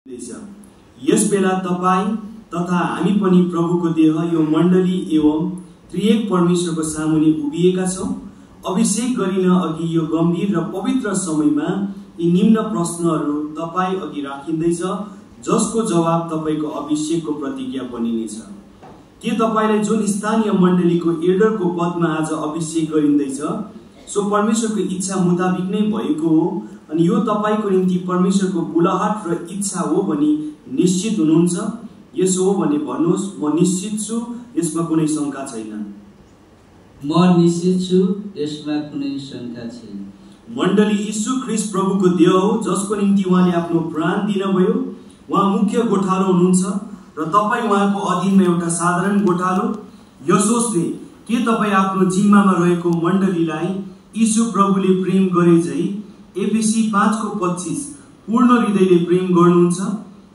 यस बेला तपाई तथा हामी पनि प्रभुको देह यो मण्डली एवं त्रिएक परमेश्वरको सामुने उभिएका छौं। अभिषेक गरिन अघि यो गम्भीर र पवित्र समयमा यी निम्न प्रश्नहरू तपाई अघि राखिँदैछ, जसको जवाब तपाईको अभिषेकको प्रतिज्ञा बनिनेछ। के तपाईलाई जुन स्थानीय मण्डलीको एल्डरको पदमा आज अभिषेक गरिँदैछ सो परमेश्वरको इच्छा मुताबिक नै भएको हो अनि यो तपाईको निम्ति परमेश्वरको बुलाहट र इच्छा हो भनी निश्चित हुनुहुन्छ? यसो हो भने भन्नुहोस्, म निश्चित छु, यसमा कुनै शंका छैन। म निश्चित छु, यसमा कुनै शंका छैन। मण्डली यीशु ख्रीष्ट प्रभुको देह हो, जसको निम्ति उहाँले आफ्नो प्राण दिनुभयो। उहाँ मुख्य गोठालो हुनुहुन्छ र तपाई उहाँको अधीनमा एउटा साधारण गोठालो। यसोसले के तपाई आफ्नो जिम्मामा रहेको मण्डलीलाई यीशु प्रभुले प्रेम गरे झै एफएसी 5:25 पूर्ण हृदयले प्रेम गर्नुहुन्छ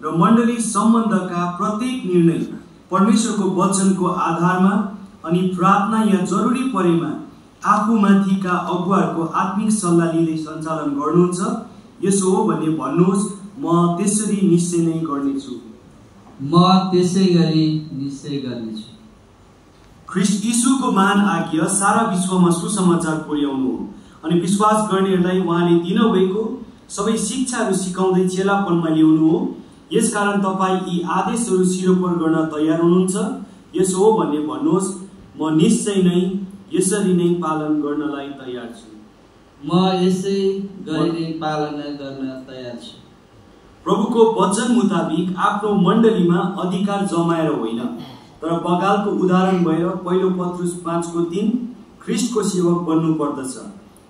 र मण्डली सम्बन्धका प्रत्येक निर्णय परमेश्वरको वचनको आधारमा अनि प्रार्थना या जरुरी परेमा आफूमाथिका अगुवाहरूको आत्मिक सल्लाह लिँदै सञ्चालन गर्नुहुन्छ? यसो हो भने भन्नुहोस्, म त्यसरी निश्चय नै गर्नेछु। म त्यसै गरी निश्चय गर्नेछु। ख्रीष्ट यीशुको महान आज्ञा सारा विश्वमा सुसमाचार पुर्याउनु हो अनि विश्वास गर्नेहरूलाई उहाँले दिनुभएको सबै शिक्षाहरू सिकाउँदै चेलापनमा ल्याउनु हो। यसकारण तपाई यी आदेशहरू सिरोपर गर्न तयार हुनुहुन्छ? यसो हो भने भन्नुहोस्, म निश्चय नै यसरी नै पालन गर्नलाई तयार छु। म यसै गरी नै पालन गर्न तयार छु। प्रभुको वचन मुताबिक आफ्नो मण्डलीमा अधिकार जमाएर होइन, तर बगालको उदाहरण भएर पहिलो पत्रुस 5:3 ख्रीष्टको सेवक बन्नु पर्दछ।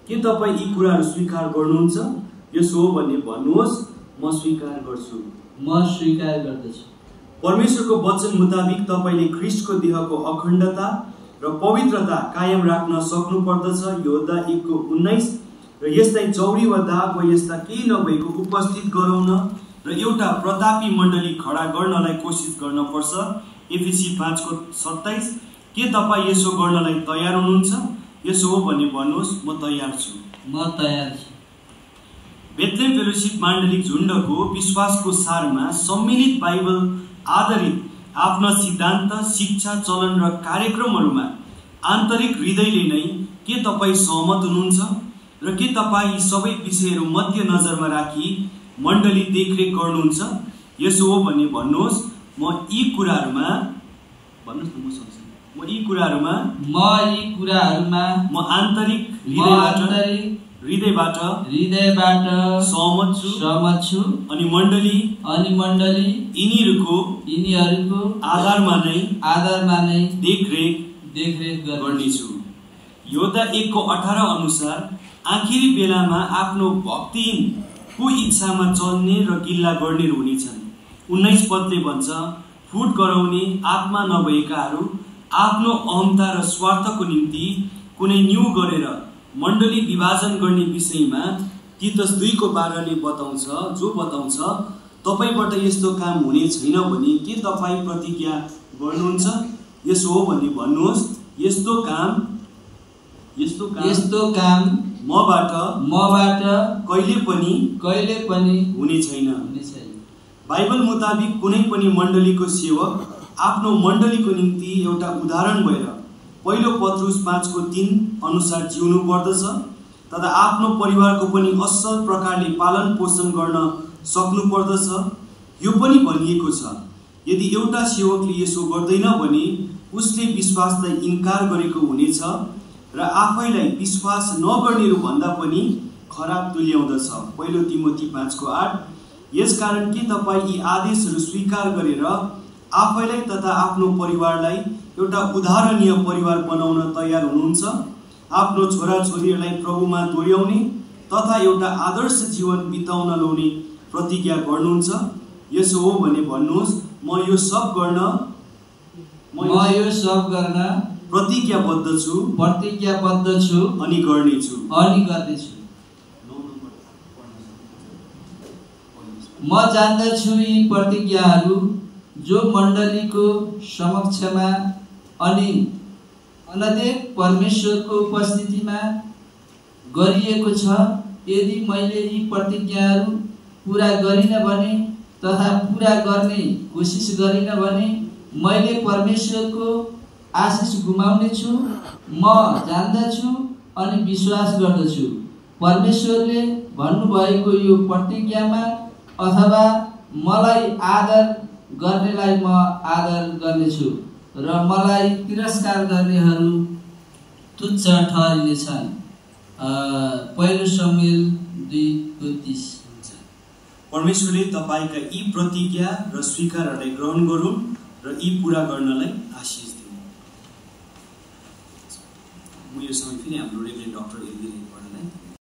के तपाई यी कुराहरू स्वीकार गर्नुहुन्छ? यसो हो भने भन्नुहोस्, म स्वीकार गर्छु। म स्वीकार गर्दछु। परमेश्वरको वचन मुताबिक तपाईले ख्रीष्टको देहको अखण्डता र पवित्रता कायम राख्न सक्नु पर्दछ। योद्धा 1:19 र यसलाई चौरी वा दाग वा यस्ता केही नभएको उपस्थित गराउन र एउटा प्रतापी मण्डली खडा गर्नलाई कोसिस गर्न पर्छ। एफएसी 5:27 के तपाई यसो गर्नलाई तयार हुनुहुन्छ? यसो हो भने भन्नुहोस्, म तयार छु। म तयार छु। बेथलेम फेलोशिप माण्डलिक झुण्डको विश्वासको सारमा सम्मिलित बाइबल आधारित आफ्ना सिद्धान्त, शिक्षा, चलन र कार्यक्रमहरूमा आन्तरिक हृदयले नै के तपाई सहमत हुनुहुन्छ र के तपाई यी सबै विषयहरू मध्यनजरमा राखी मण्डली देखरेख गर्नुहुन्छ? यसो हो भने भन्नुहोस्, म यी कुराहरूमा म आन्तरिक हृदयबाट सहमत छु अनि मण्डली यिनीहरूको आधारमा नै देखरेख गर्नेछु। योद्धा 1:18 अनुसार आखिरी बेलामा आफ्नो भक्तिहीन कुइच्छामा चल्ने र गिल्ला गर्ने हुनेछन्। 19 पदले भन्छ, फुट गराउने आत्मा नभएकाहरू आफ्नो अहमता र स्वार्थको निम्ति कुनै न्यू गरेर मण्डली विभाजन गर्ने विषयमा तीतस 2:12ले बताउँछ, जो बताउँछ तपाईबाट यस्तो काम हुने छैन भने के तपाई प्रतिज्ञा गर्नुहुन्छ? यसो हो भने भन्नुहोस्, यस्तो काम मबाट कहिले पनि हुने छैन। बाइबल मुताबिक कुनै पनि मण्डलीको सेवक आफ्नो मण्डलीको निम्ति एउटा उदाहरण भएर पहिलो पत्रुस 5:3 अनुसार जिउनु पर्दछ तथा आफ्नो परिवारको पनि असल प्रकारले पालन पोषण गर्न सक्नु पर्दछ। यो पनि भनिएको छ, यदि एउटा सेवकले यसो गर्दैन भने उसले विश्वासलाई इन्कार गरेको हुनेछ र आफैलाई विश्वास नगर्नेहरू भन्दा पनि खराब तुल्याउँदछ। पहिलो तिमोथी 5:8। यसकारण के तपाई यी आदेशहरू स्वीकार गरेर आफैलाई तथा आफ्नो परिवारलाई एउटा उदाहरणीय परिवार बनाउन तयार हुनुहुन्छ? आफ्नो छोराछोरीहरूलाई प्रभुमा दोहोर्याउने तथा एउटा आदर्श जीवन बिताउन लाउने प्रतिज्ञा गर्नुहुन्छ? यसो हो भने भन्नुहोस्, म यो सब गर्न प्रतिज्ञाबद्ध छु अनि गर्नेछु। म जान्दछु यी प्रतिज्ञाहरू जो मण्डलीको समक्षमा अनि अनदेख परमेश्वरको उपस्थितिमा गरिएको छ। यदि मैले यी प्रतिज्ञाहरू पूरा गरिन भने तथा पूरा गर्ने कोसिस गरिन भने मैले परमेश्वरको आशिष गुमाउने छु। म जान्दछु अनि विश्वास गर्दछु परमेश्वरले भन्नुभएको यो प्रतिज्ञामा अथवा मलाई आदर गर्नेलाई म आदर गर्नेछु र मलाई तिरस्कार गर्नेहरू तुच्छ ठहरिनेछन्। पहिलो शमूएल 2:30। परमेश्वरले तपाईका यी प्रतिज्ञा र स्वीकारहरूलाई ग्रहण गरून् र यी पूरा गर्नलाई आशिष दिउन्। म यो समय फेरि हाम्रो रेभरेन्ड डाक्टर एल्भिन